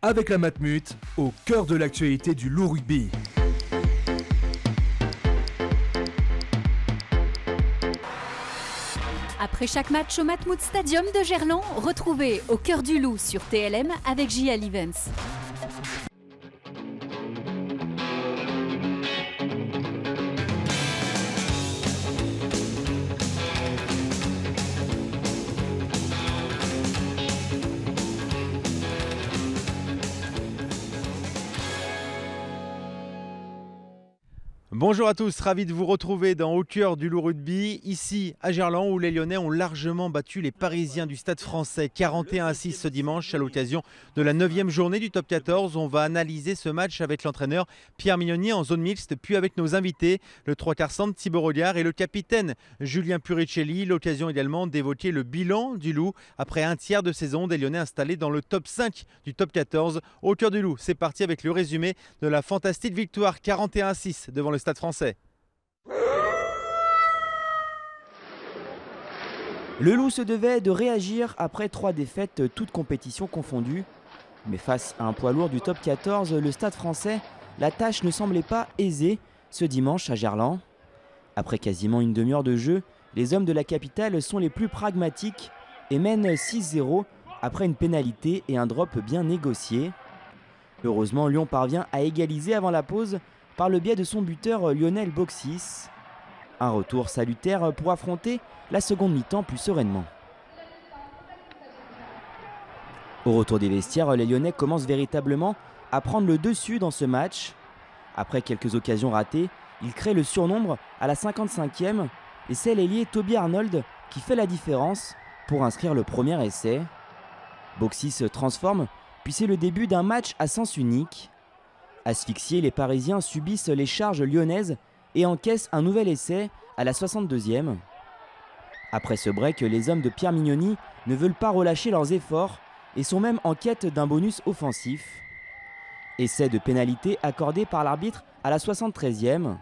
avec la Matmut, au cœur de l'actualité du Loup Rugby. Après chaque match au Matmut Stadium de Gerland, retrouvez Au cœur du Loup sur TLM avec JL Events. Bonjour à tous, ravi de vous retrouver dans Au cœur du Loup Rugby, ici à Gerland où les Lyonnais ont largement battu les Parisiens du Stade Français 41-6 ce dimanche à l'occasion de la 9e journée du Top 14. On va analyser ce match avec l'entraîneur Pierre Mignoni en zone mixte, puis avec nos invités, le 3/4 centre Thibaut Rolliard et le capitaine Julien Puricelli. L'occasion également d'évoquer le bilan du Loup après un tiers de saison des Lyonnais installés dans le top 5 du Top 14. Au cœur du Loup, c'est parti avec le résumé de la fantastique victoire 41-6 devant le Stade Français. Le Loup se devait de réagir après 3 défaites, toutes compétitions confondues. Mais face à un poids lourd du top 14, le Stade Français, la tâche ne semblait pas aisée ce dimanche à Gerland. Après quasiment une demi-heure de jeu, les hommes de la capitale sont les plus pragmatiques et mènent 6-0 après une pénalité et un drop bien négocié. Heureusement, Lyon parvient à égaliser avant la pause par le biais de son buteur Lionel Boxis. Un retour salutaire pour affronter la seconde mi-temps plus sereinement. Au retour des vestiaires, les Lyonnais commencent véritablement à prendre le dessus dans ce match. Après quelques occasions ratées, ils créent le surnombre à la 55e et c'est l'ailier Toby Arnold qui fait la différence pour inscrire le premier essai. Boxis se transforme, puis c'est le début d'un match à sens unique. Asphyxiés, les Parisiens subissent les charges lyonnaises et encaissent un nouvel essai à la 62e. Après ce break, les hommes de Pierre Mignoni ne veulent pas relâcher leurs efforts et sont même en quête d'un bonus offensif. Essai de pénalité accordé par l'arbitre à la 73e.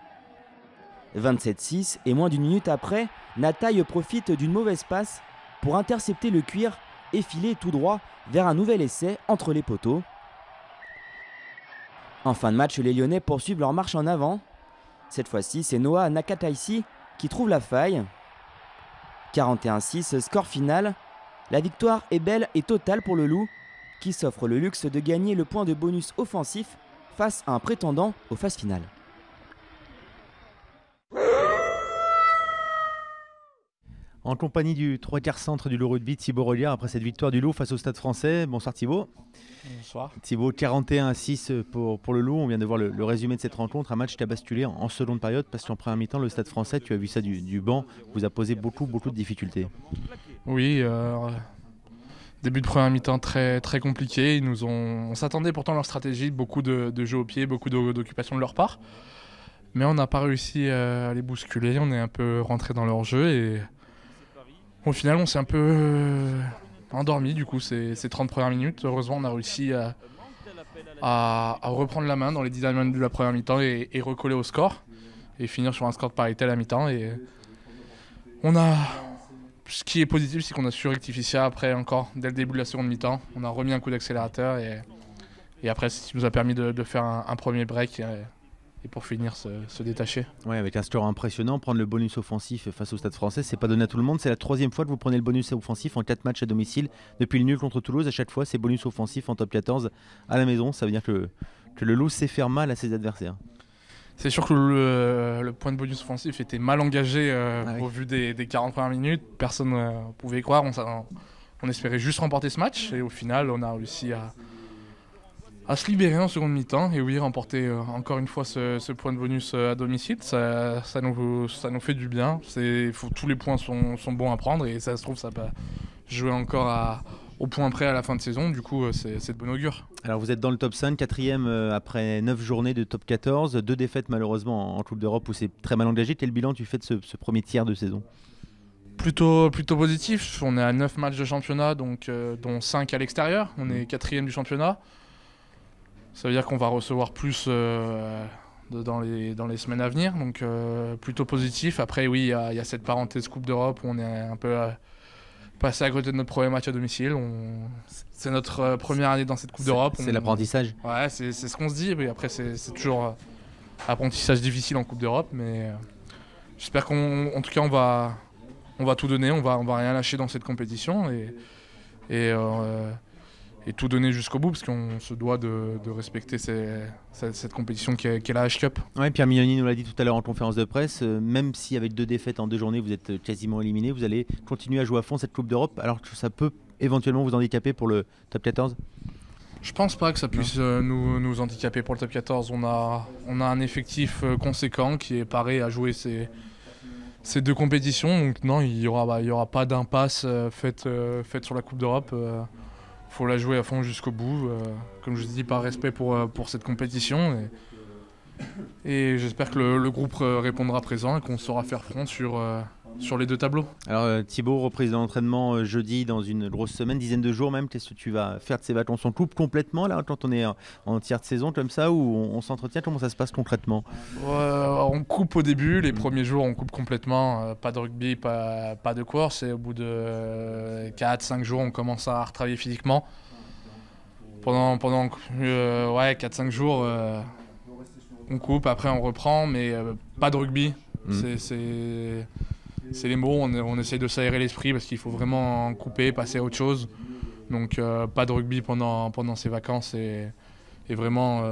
27-6 et moins d'une minute après, Nataille profite d'une mauvaise passe pour intercepter le cuir et filer tout droit vers un nouvel essai entre les poteaux. En fin de match, les Lyonnais poursuivent leur marche en avant. Cette fois-ci, c'est Noah Nakataisi qui trouve la faille. 41-6, score final. La victoire est belle et totale pour le Loup, qui s'offre le luxe de gagner le point de bonus offensif face à un prétendant aux phases finales. En compagnie du 3/4 centre du Loup Rugby, Thibaut Rolliard, après cette victoire du Loup face au Stade Français. Bonsoir Thibaut. Bonsoir. Thibaut, 41-6 pour le Loup. On vient de voir le résumé de cette rencontre. Un match qui a basculé en seconde période parce qu'en première mi-temps, le Stade Français, tu as vu ça du banc, vous a posé beaucoup de difficultés. Oui, début de première mi-temps très, très compliqué. On s'attendait pourtant à leur stratégie, beaucoup de jeux au pied, beaucoup d'occupation de leur part. Mais on n'a pas réussi à les bousculer. On est un peu rentré dans leur jeu et au final, on s'est un peu endormi du coup ces 30 premières minutes. Heureusement, on a réussi à reprendre la main dans les 10 dernières minutes de la première mi-temps et recoller au score et finir sur un score de parité à la mi-temps. Et ce qui est positif, c'est qu'on a su rectifier ça après encore dès le début de la seconde mi-temps. On a remis un coup d'accélérateur et après, c'est ce qui nous a permis de faire un premier break. Et pour finir, se détacher. Ouais, avec un score impressionnant, prendre le bonus offensif face au Stade Français, c'est pas donné à tout le monde. C'est la 3e fois que vous prenez le bonus offensif en 4 matchs à domicile. Depuis le nul contre Toulouse, à chaque fois, c'est bonus offensif en top 14 à la maison. Ça veut dire que le Loup sait faire mal à ses adversaires. C'est sûr que le point de bonus offensif était mal engagé au vu des 40 premières minutes. Personne ne pouvait y croire. On espérait juste remporter ce match. Et au final, on a réussi à se libérer en seconde mi-temps et oui, remporter encore une fois ce point de bonus à domicile, ça nous fait du bien. Tous les points sont bons à prendre et ça se trouve ça va jouer encore au point près à la fin de saison, du coup c'est de bon augure. Alors vous êtes dans le top 5, 4e après 9 journées de top 14, 2 défaites malheureusement en Coupe d'Europe où c'est très mal engagé. Quel bilan tu fais de ce premier tiers de saison ? Plutôt positif, on est à 9 matchs de championnat, donc, dont 5 à l'extérieur, on est 4e du championnat. Ça veut dire qu'on va recevoir plus dans les semaines à venir, donc plutôt positif. Après oui, il y a cette parenthèse Coupe d'Europe où on est un peu passer à côté de notre premier match à domicile. C'est notre première année dans cette Coupe d'Europe. C'est l'apprentissage. Ouais, c'est ce qu'on se dit. Mais après, c'est toujours apprentissage difficile en Coupe d'Europe. Mais j'espère qu'en tout cas, on va tout donner. On va rien lâcher dans cette compétition et tout donner jusqu'au bout, parce qu'on se doit de respecter cette compétition qui est la H-Cup. Ouais, Pierre Mignoni nous l'a dit tout à l'heure en conférence de presse, même si avec 2 défaites en 2 journées, vous êtes quasiment éliminé, vous allez continuer à jouer à fond cette Coupe d'Europe, alors que ça peut éventuellement vous handicaper pour le top 14 ? Je pense pas que ça puisse nous handicaper pour le top 14. On a un effectif conséquent qui est paré à jouer ces 2 compétitions. Donc non, il y aura pas d'impasse faite sur la Coupe d'Europe. Faut la jouer à fond jusqu'au bout, comme je dis, par respect pour cette compétition. Et j'espère que le groupe répondra présent et qu'on saura faire front sur les 2 tableaux. Alors Thibaut, reprise de l'entraînement jeudi dans une grosse semaine, dizaine de jours même. Qu'est-ce que tu vas faire de ces vacances? On coupe complètement là quand on est en tiers de saison comme ça, ou on s'entretient? Comment ça se passe concrètement? On coupe au début, les premiers jours on coupe complètement, pas de rugby, pas de course, et au bout de 4-5 jours on commence à retravailler physiquement. Pendant 4-5 jours on coupe, après on reprend, mais pas de rugby. C'est les mots, on essaye de s'aérer l'esprit parce qu'il faut vraiment couper, passer à autre chose. Donc pas de rugby pendant ces vacances et vraiment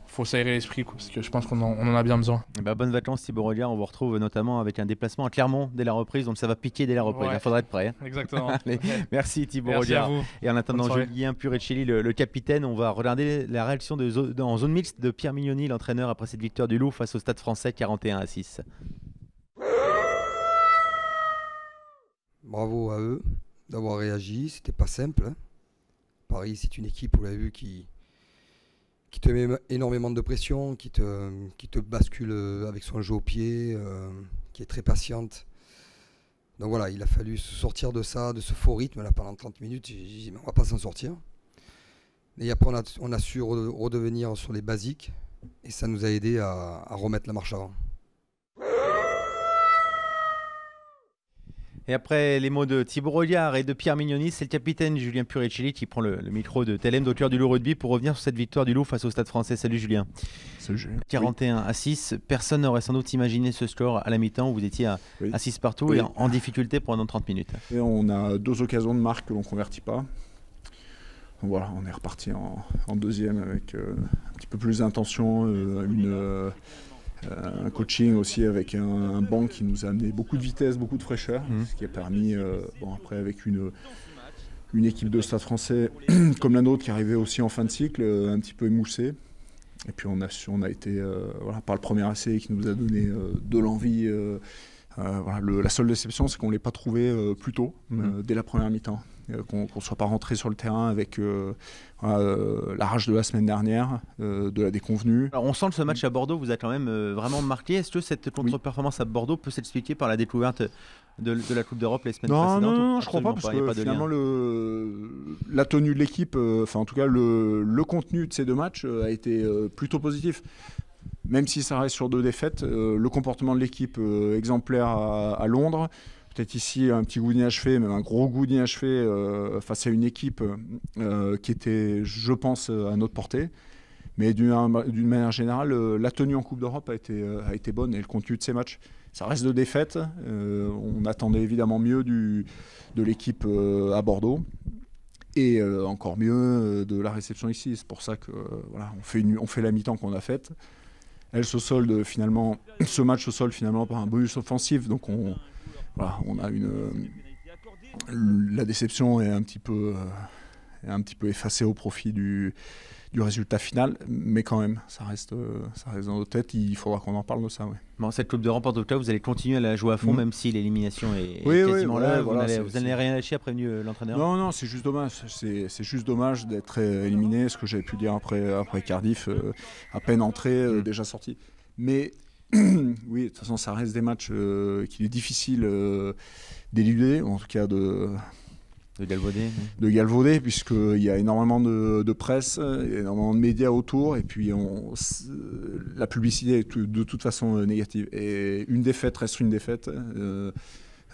faut s'aérer l'esprit, parce que je pense qu'on en a bien besoin. Bonnes vacances Thibaut Rolliard, on vous retrouve notamment avec un déplacement à Clermont dès la reprise, donc ça va piquer dès la reprise, il faudra être prêt. Hein. Exactement. Allez, merci Thibaut Rolliard. Et en attendant Julien Purecelli, le capitaine, on va regarder la réaction en zone mixte de Pierre Mignoni, l'entraîneur, après cette victoire du Loup face au Stade Français 41-6. Bravo à eux d'avoir réagi, c'était pas simple. Hein. Paris, c'est une équipe, vous l'avez vu, qui te met énormément de pression, qui te bascule avec son jeu au pied, qui est très patiente. Donc voilà, il a fallu se sortir de ça, de ce faux rythme là pendant 30 minutes. J'ai dit, mais on va pas s'en sortir. Et après, on a su redevenir sur les basiques, et ça nous a aidé à remettre la marche avant. Et après les mots de Thibaut Rolliard et de Pierre Mignoni, c'est le capitaine Julien Purecelli qui prend le micro de TLM au cœur du Loup Rugby pour revenir sur cette victoire du Loup face au Stade Français. Salut Julien. Salut Julien. 41-6, personne n'aurait sans doute imaginé ce score à la mi-temps où vous étiez à 6 partout et en difficulté pendant 30 minutes. Et on a 2 occasions de marque que l'on ne convertit pas. Donc voilà, on est reparti en deuxième avec un petit peu plus d'intention, un coaching aussi avec un banc qui nous a amené beaucoup de vitesse, beaucoup de fraîcheur, ce qui a permis, après avec une équipe de Stade Français comme la nôtre qui arrivait aussi en fin de cycle, un petit peu émoussée. Et puis on a été par le premier essai qui nous a donné de l'envie. La seule déception, c'est qu'on ne l'ait pas trouvé plus tôt, dès la première mi-temps. Qu'on ne soit pas rentré sur le terrain avec la rage de la semaine dernière, de la déconvenue. Alors on sent que ce match à Bordeaux vous a quand même vraiment marqué. Est-ce que cette contre-performance à Bordeaux peut s'expliquer par la découverte de la Coupe d'Europe les semaines précédentes? Non, je ne crois pas, parce que finalement la tenue de l'équipe, en tout cas le contenu de ces 2 matchs a été plutôt positif. Même si ça reste sur 2 défaites, le comportement de l'équipe exemplaire à Londres, peut-être ici un petit goût d'inachevé, même un gros goût d'inachevé face à une équipe qui était, je pense, à notre portée. Mais d'une manière générale, la tenue en Coupe d'Europe a été bonne, et le contenu de ces matchs. Ça reste 2 défaites. On attendait évidemment mieux de l'équipe à Bordeaux. Et encore mieux de la réception ici. C'est pour ça que on fait la mi-temps qu'on a faite. Ce match se solde finalement par un bonus offensif. Donc on a la déception est un petit peu effacée au profit du résultat final, mais quand même, ça reste dans nos têtes. Il faudra qu'on en parle de ça. Ouais. Bon, cette Coupe d'Europe, en tout cas, vous allez continuer à la jouer à fond, même si l'élimination est quasiment là. Vous n'allez rien lâcher, a prévenu l'entraîneur. Non, c'est juste dommage. C'est juste dommage d'être éliminé, ce que j'avais pu dire après Cardiff, à peine entré, déjà sorti. Mais oui, de toute façon, ça reste des matchs qu'il est difficile d'éluder, en tout cas de galvauder, puisqu'il y a énormément de presse, énormément de médias autour, et puis la publicité est de toute façon négative. Et une défaite reste une défaite.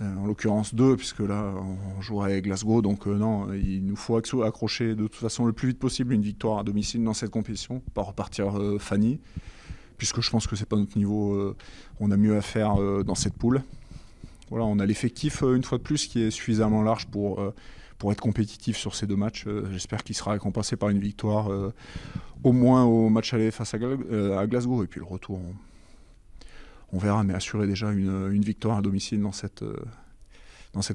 En l'occurrence 2, puisque là on jouerait avec Glasgow, donc non, il nous faut accrocher de toute façon le plus vite possible une victoire à domicile dans cette compétition, pas repartir Fanny, puisque je pense que c'est pas notre niveau, on a mieux à faire dans cette poule. Voilà, on a l'effectif une fois de plus qui est suffisamment large pour être compétitif sur ces 2 matchs. J'espère qu'il sera récompensé par une victoire au moins au match aller face à Glasgow, et puis le retour on verra, mais assurer déjà une victoire à domicile dans cette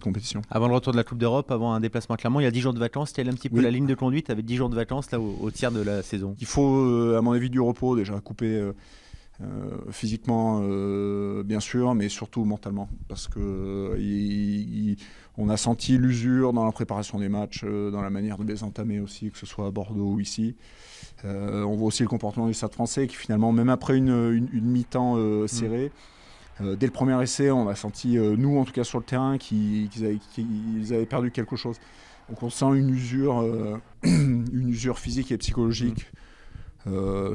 compétition. Avant le retour de la Coupe d'Europe, avant un déplacement à Clermont, il y a 10 jours de vacances. Quelle est un petit peu la ligne de conduite avec 10 jours de vacances là, au tiers de la saison? Il faut, à mon avis, du repos déjà, couper physiquement, bien sûr, mais surtout mentalement. Parce qu'on a senti l'usure dans la préparation des matchs, dans la manière de les entamer aussi, que ce soit à Bordeaux ou ici. On voit aussi le comportement du Stade Français qui finalement, même après une mi-temps serrée, dès le premier essai, on a senti, nous en tout cas sur le terrain, qu'ils avaient perdu quelque chose. Donc on sent une usure physique et psychologique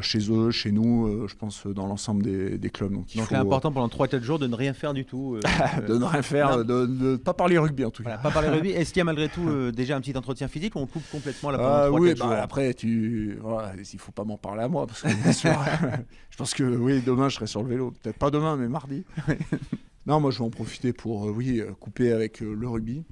chez eux, chez nous, je pense dans l'ensemble des clubs. Donc c'est important pendant 3-4 jours de ne rien faire du tout. De ne rien faire, de ne pas parler rugby en tout cas. Voilà, pas parler rugby. Est-ce qu'il y a malgré tout déjà un petit entretien physique ou on coupe complètement pendant 3-4 jours? Après, il ne faut pas m'en parler à moi, parce que bien sûr, je pense que oui, demain je serai sur le vélo. Peut-être pas demain, mais mardi. Non, moi je vais en profiter pour couper avec le rugby,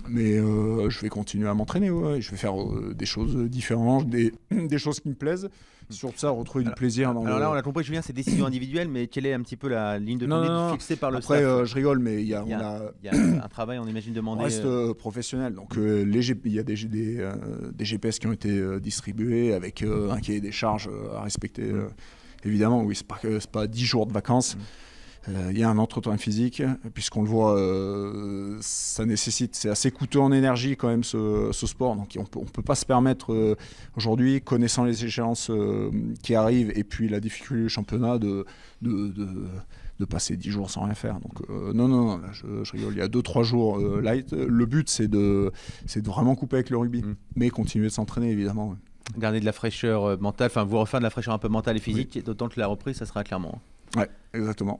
mais je vais continuer à m'entraîner, je vais faire des choses différentes, des choses qui me plaisent, sur ça retrouver du plaisir. Alors là on a compris Julien, c'est décision individuelle, mais quelle est un petit peu la ligne de conduite fixée par le staff? Après je rigole, mais il y a un travail, on imagine, demandé. On reste professionnel, donc il y a des GPS qui ont été distribués avec un cahier des charges à respecter. Évidemment, oui, c'est pas 10 jours de vacances. Il y a un entretien physique, puisqu'on le voit, ça nécessite, c'est assez coûteux en énergie quand même ce sport, donc on peut pas se permettre aujourd'hui, connaissant les échéances qui arrivent et puis la difficulté du championnat, de passer 10 jours sans rien faire. Donc non, là, je rigole, il y a 2-3 jours light. Le but c'est de vraiment couper avec le rugby, mais continuer de s'entraîner évidemment. Ouais. Garder de la fraîcheur mentale, enfin vous refaire de la fraîcheur un peu mentale et physique, d'autant que la reprise ça sera clairement. Ouais, exactement.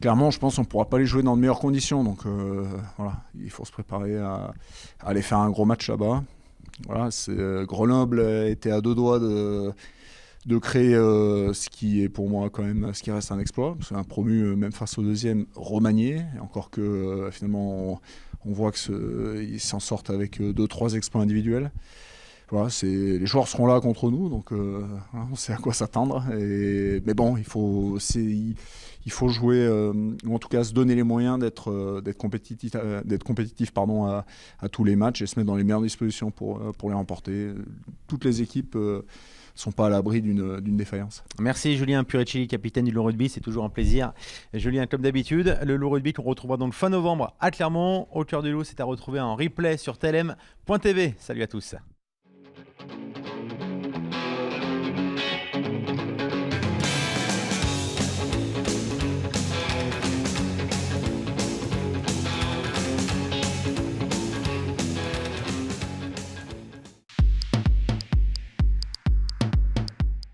Clairement, je pense qu'on ne pourra pas les jouer dans de meilleures conditions. Donc voilà, il faut se préparer à aller faire un gros match là-bas. Voilà, Grenoble était à 2 doigts de créer ce qui est pour moi quand même ce qui reste un exploit. C'est un promu, même face au deuxième, remanié. Encore que finalement, on voit qu'ils s'en sortent avec 2-3 exploits individuels. Voilà, les joueurs seront là contre nous, donc on sait à quoi s'attendre. Mais bon, il faut jouer, ou en tout cas se donner les moyens d'être compétitif à tous les matchs et se mettre dans les meilleures dispositions pour les remporter. Toutes les équipes ne sont pas à l'abri d'une défaillance. Merci Julien Purecilli, capitaine du Loup Rugby, c'est toujours un plaisir. Julien, comme d'habitude, le Loup Rugby qu'on retrouvera donc fin novembre à Clermont. Au cœur du Loup, c'est à retrouver en replay sur tlm.tv. Salut à tous.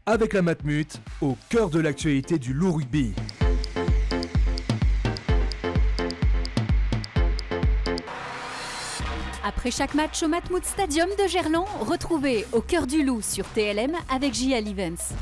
Avec la Matmut, au cœur de l'actualité du Loup Rugby. Après chaque match au Matmut Stadium de Gerland, retrouvez Au cœur du Loup sur TLM avec JL Events.